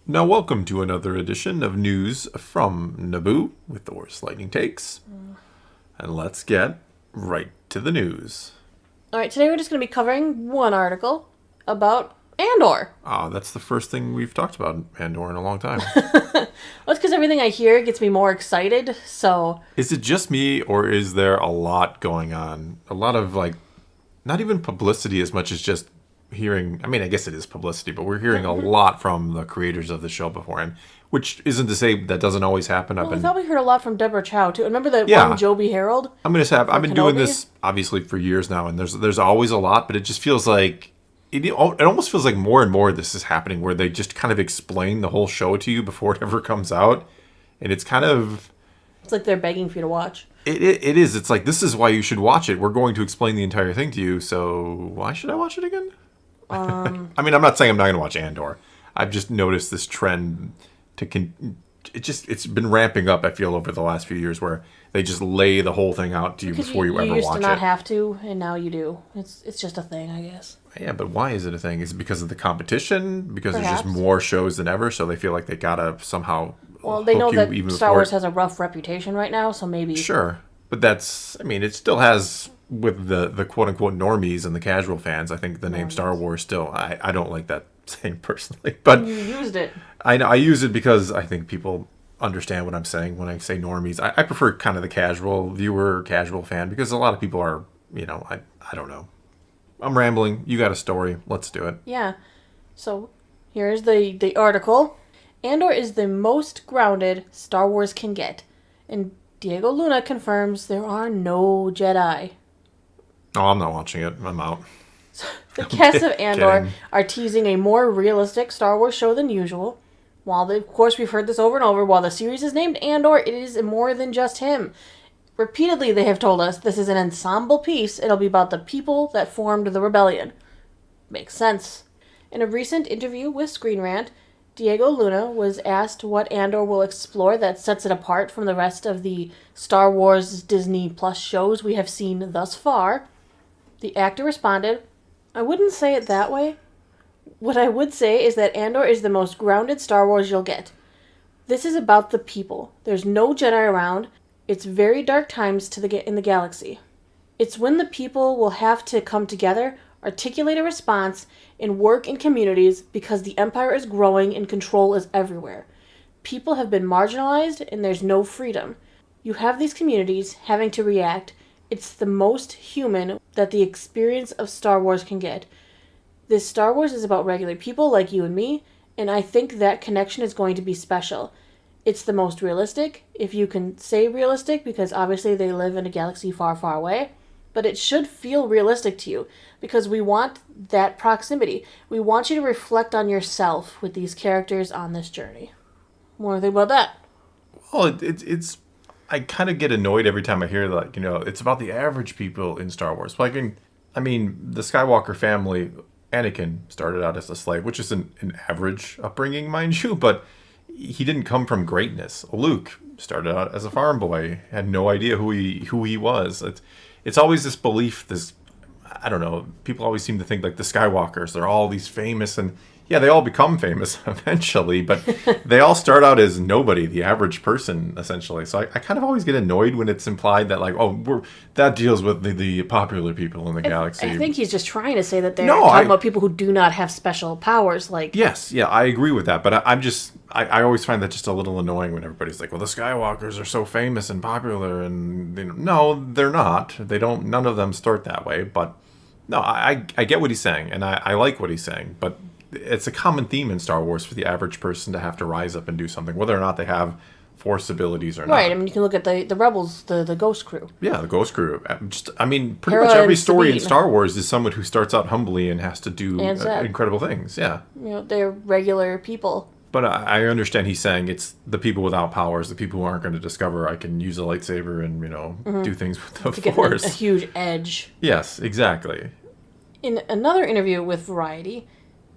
Now, welcome to another edition of News from Naboo with the worst lightning takes. And let's get right to the news. All right, today we're just going to be covering one article about Andor. That's the first thing we've talked about Andor in a long time. Well, it's because everything I hear gets me more excited, so... Is it just me, or is there a lot going on? A lot of, not even publicity as much as just hearing... I mean, I guess it is publicity, but we're hearing a lot from the creators of the show beforehand, which isn't to say that doesn't always happen. I thought we heard a lot from Deborah Chow, too. Remember that one Joby Harold? I'm going to say, I've been doing Kenobi? this, obviously, for years now, and there's always a lot, but it just feels like... It almost feels like more and more this is happening, where they just kind of explain the whole show to you before it ever comes out. And it's kind of... It's like they're begging for you to watch. It is. It's like, this is why you should watch it. We're going to explain the entire thing to you, so why should I watch it again? I mean, I'm not saying I'm not going to watch Andor. I've just noticed this trend it's been ramping up, I feel, over the last few years, where they just lay the whole thing out to you before you ever watch it. You used to not have to, and now you do. It's just a thing, I guess. Yeah, but why is it a thing? Is it because of the competition? Because Perhaps. There's just more shows than ever, so they feel like they gotta somehow Well, they know hook that you even Star before Wars has a rough reputation right now, so maybe... Sure. But it still has, with the quote-unquote normies and the casual fans, I think the name Star Wars still... I don't like that saying personally, but... You used it. I use it because I think people understand what I'm saying when I say normies. I prefer kind of the casual viewer, casual fan, because a lot of people are, I don't know. I'm rambling. You got a story. Let's do it. Yeah. So, here's the article. Andor is the most grounded Star Wars can get. And Diego Luna confirms there are no Jedi. Oh, I'm not watching it. I'm out. The cast of Andor Kidding. are teasing a more realistic Star Wars show than usual. Of course, we've heard this over and over, while the series is named Andor, it is more than just him. Repeatedly, they have told us this is an ensemble piece. It'll be about the people that formed the rebellion. Makes sense. In a recent interview with Screen Rant, Diego Luna was asked what Andor will explore that sets it apart from the rest of the Star Wars Disney Plus shows we have seen thus far. The actor responded, "I wouldn't say it that way. What I would say is that Andor is the most grounded Star Wars you'll get. This is about the people. There's no Jedi around. It's very dark times in the galaxy. It's when the people will have to come together, articulate a response, and work in communities because the Empire is growing and control is everywhere. People have been marginalized and there's no freedom. You have these communities having to react. It's the most human that the experience of Star Wars can get. This Star Wars is about regular people like you and me, and I think that connection is going to be special. It's the most realistic, if you can say realistic, because obviously they live in a galaxy far, far away. But it should feel realistic to you, because we want that proximity. We want you to reflect on yourself with these characters on this journey." What do you think about that? Well, it's I kind of get annoyed every time I hear that, it's about the average people in Star Wars. The Skywalker family, Anakin started out as a slave, which is an average upbringing, mind you, but he didn't come from greatness. Luke started out as a farm boy, had no idea who he was. It's always this belief, I don't know, people always seem to think like the Skywalkers, they're all these famous, and yeah, they all become famous eventually, but they all start out as nobody, the average person, essentially. So I kind of always get annoyed when it's implied that, that deals with the popular people in the galaxy. I think he's just trying to say that they're talking about people who do not have special powers. Yes, yeah, I agree with that, but I always find that just a little annoying when everybody's like, well, the Skywalkers are so famous and popular, and no, they're not. None of them start that way, but no, I get what he's saying, and I like what he's saying, but it's a common theme in Star Wars for the average person to have to rise up and do something, whether or not they have Force abilities or not. Right, you can look at the Rebels, the Ghost Crew. Yeah, the Ghost Crew. Pretty Hera much every and story in Sabine. Star Wars is someone who starts out humbly and has to do And sad. incredible things. Yeah. They're regular people. But I understand he's saying it's the people without powers, the people who aren't going to discover I can use a lightsaber and, do things with the To Force. get a huge edge. Yes, exactly. In another interview with Variety,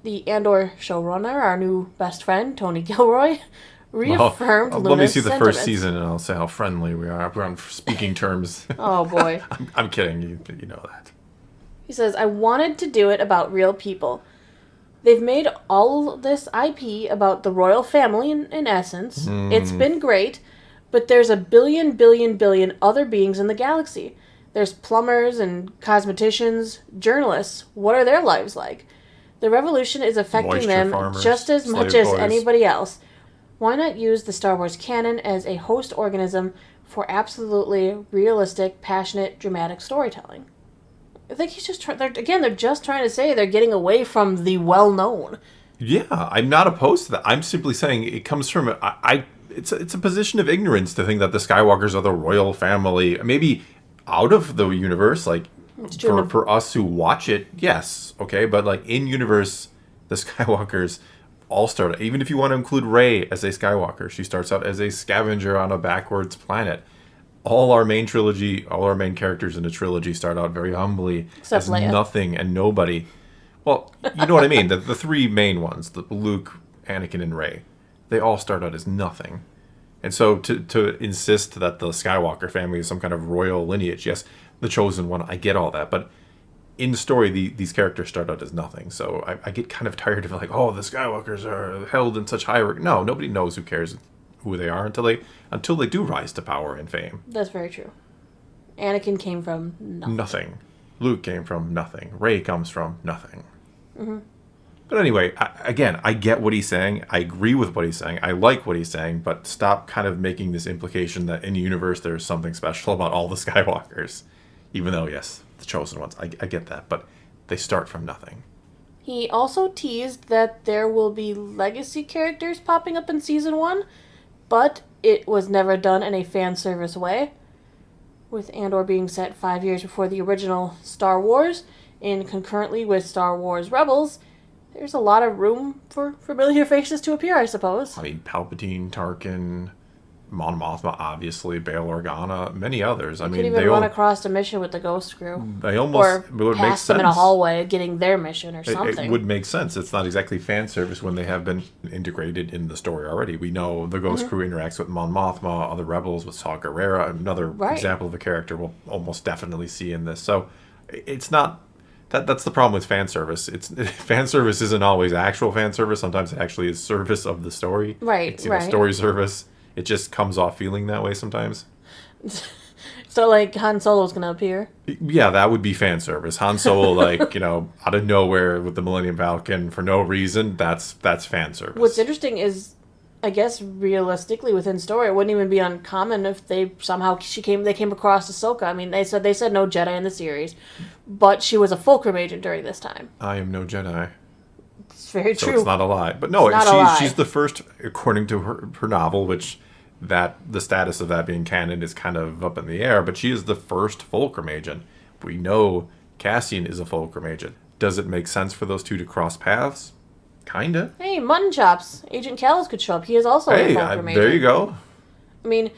the Andor showrunner, our new best friend, Tony Gilroy, reaffirmed Luna's let me see the sentiments. first season and I'll say how friendly we are. We're on speaking terms. Oh, boy. I'm kidding. You know that. He says, "I wanted to do it about real people. They've made all this IP about the royal family in essence. It's been great, but there's a billion other beings in the galaxy. There's plumbers and cosmeticians, journalists. What are their lives like? The revolution is affecting Moisture them farmers, just as much slave as boys. anybody else. Why not use the Star Wars canon as a host organism for absolutely realistic, passionate, dramatic storytelling? I think he's just they're just trying to say they're getting away from the well-known. Yeah, I'm not opposed to that. I'm simply saying it comes from it's a position of ignorance to think that the Skywalkers are the royal family. Maybe out of the universe, like for us who watch it, yes, okay, but like in universe, the Skywalkers all start. Even if you want to include Rey as a Skywalker, she starts out as a scavenger on a backwards planet. All our main characters in the trilogy start out very humbly Except as Leia. nothing and nobody. Well, you know what I mean. The three main ones, the Luke, Anakin, and Rey, they all start out as nothing. And so to insist that the Skywalker family is some kind of royal lineage, yes, the chosen one, I get all that. But in story, these characters start out as nothing. So I get kind of tired of like, oh, the Skywalkers are held in such high regard. No, nobody knows who cares who they are until they do rise to power and fame. That's very true. Anakin came from nothing. Nothing. Luke came from nothing. Rey comes from nothing. Mm-hmm. But anyway, I get what he's saying. I agree with what he's saying. I like what he's saying. But stop kind of making this implication that in the universe there's something special about all the Skywalkers. Even though, yes, the chosen ones. I get that. But they start from nothing. He also teased that there will be legacy characters popping up in Season 1, but it was never done in a fan service way. With Andor being set 5 years before the original Star Wars, and concurrently with Star Wars Rebels, there's a lot of room for familiar faces to appear, I suppose. I mean, Palpatine, Tarkin, Mon Mothma, obviously, Bail Organa, many others. I You mean, could even they run all, acrook a mission with the Ghost Crew. they almost Or it would make pass them sense. in a hallway getting their mission or something. It would make sense. It's not exactly fan service when they have been integrated in the story already. We know the Ghost Crew interacts with Mon Mothma, other rebels with Saw Gerrera, another example of a character we'll almost definitely see in this. So it's not that's the problem with fan service. It's fan service isn't always actual fan service. Sometimes it actually is service of the story. Right, It's, right. story service. It just comes off feeling that way sometimes. So, like, Han Solo's going to appear. Yeah, that would be fan service. Han Solo, like, out of nowhere with the Millennium Falcon for no reason, that's fan service. What's interesting is, I guess, realistically within story, it wouldn't even be uncommon if they somehow they came across Ahsoka. I mean, they said no Jedi in the series, but she was a Fulcrum agent during this time. I am no Jedi. It's very So true. it's not a lie. But no, It's not a lie. she's the first, according to her novel, which the status of that being canon is kind of up in the air, but she is the first Fulcrum agent. We know Cassian is a Fulcrum agent. Does it make sense for those two to cross paths? Kinda. Hey, Mutton Chops. Agent Callis could show up. He is also a Fulcrum agent. There you go. I mean,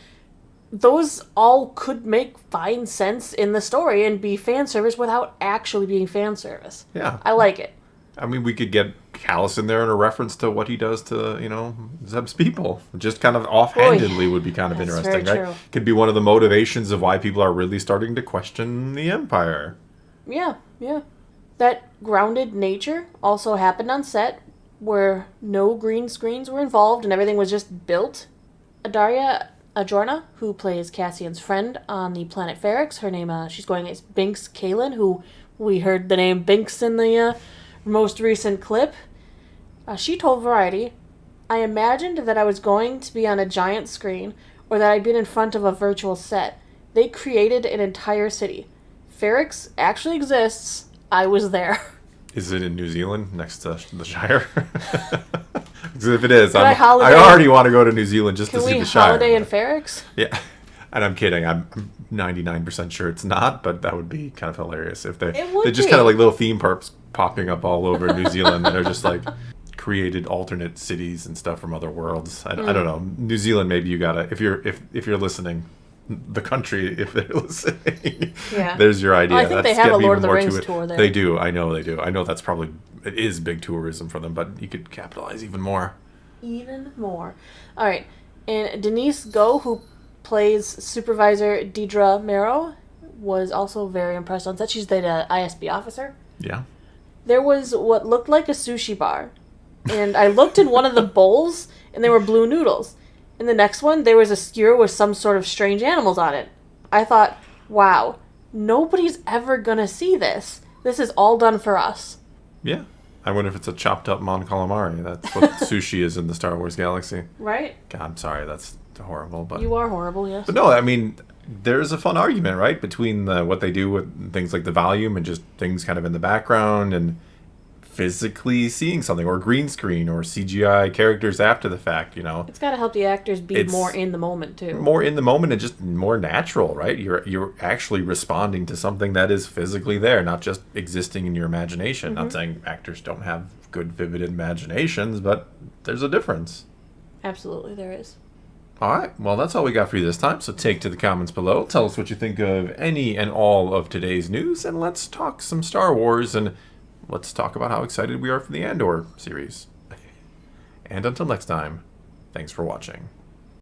those all could make fine sense in the story and be fan service without actually being fan service. Yeah. I like it. I mean, we could get Callus in there in a reference to what he does to, Zeb's people. Just kind of offhandedly would be kind of That's interesting, very right? true. Could be one of the motivations of why people are really starting to question the Empire. Yeah. That grounded nature also happened on set, where no green screens were involved and everything was just built. Adaria Ajorna, who plays Cassian's friend on the planet Ferrix, her name, she's going as Binks Kalen, who we heard the name Binks in the most recent clip. She told Variety, "I imagined that I was going to be on a giant screen or that I'd been in front of a virtual set. They created an entire city. Ferrix actually exists. I was there." Is it in New Zealand next to the Shire? 'Cause if it is, I I holiday- already want to go to New Zealand just Can to see we the Shire. holiday in Ferrix? Yeah. And I'm kidding. I'm 99% sure it's not, but that would be kind of hilarious if It they would just be. kind of like little theme parks popping up all over New Zealand that are just like created alternate cities and stuff from other worlds. I don't know. New Zealand, maybe you gotta if you're listening, the country, if they're listening, Yeah. there's your idea. Well, I think they have getting a Lord of even the more Rings to it. tour there. They do. I know they do. I know that's probably it is big tourism for them, but you could capitalize even more. Even more. All right. And Denise Go, who plays Supervisor Deidre Merrow, was also very impressed on set. She's the ISB officer. Yeah. there was what looked like a sushi bar. And I looked in one of the bowls, and there were blue noodles. In the next one, there was a skewer with some sort of strange animals on it. I thought, wow, nobody's ever gonna see this. This is all done for us. Yeah. I wonder if it's a chopped up Mon Calamari. That's what sushi is in the Star Wars galaxy. Right? God, I'm sorry. That's horrible. But You are horrible, yes. But no, I mean, there's a fun argument, right? Between what they do with things like the volume and just things kind of in the background and physically seeing something, or green screen, or CGI characters after the fact, you know. It's got to help the actors be more in the moment, too. More in the moment and just more natural, right? You're actually responding to something that is physically there, not just existing in your imagination. Not saying actors don't have good, vivid imaginations, but there's a difference. Absolutely, there is. All right, well, that's all we got for you this time, so take to the comments below. Tell us what you think of any and all of today's news, and let's talk some Star Wars, and let's talk about how excited we are for the Andor series. And until next time, thanks for watching.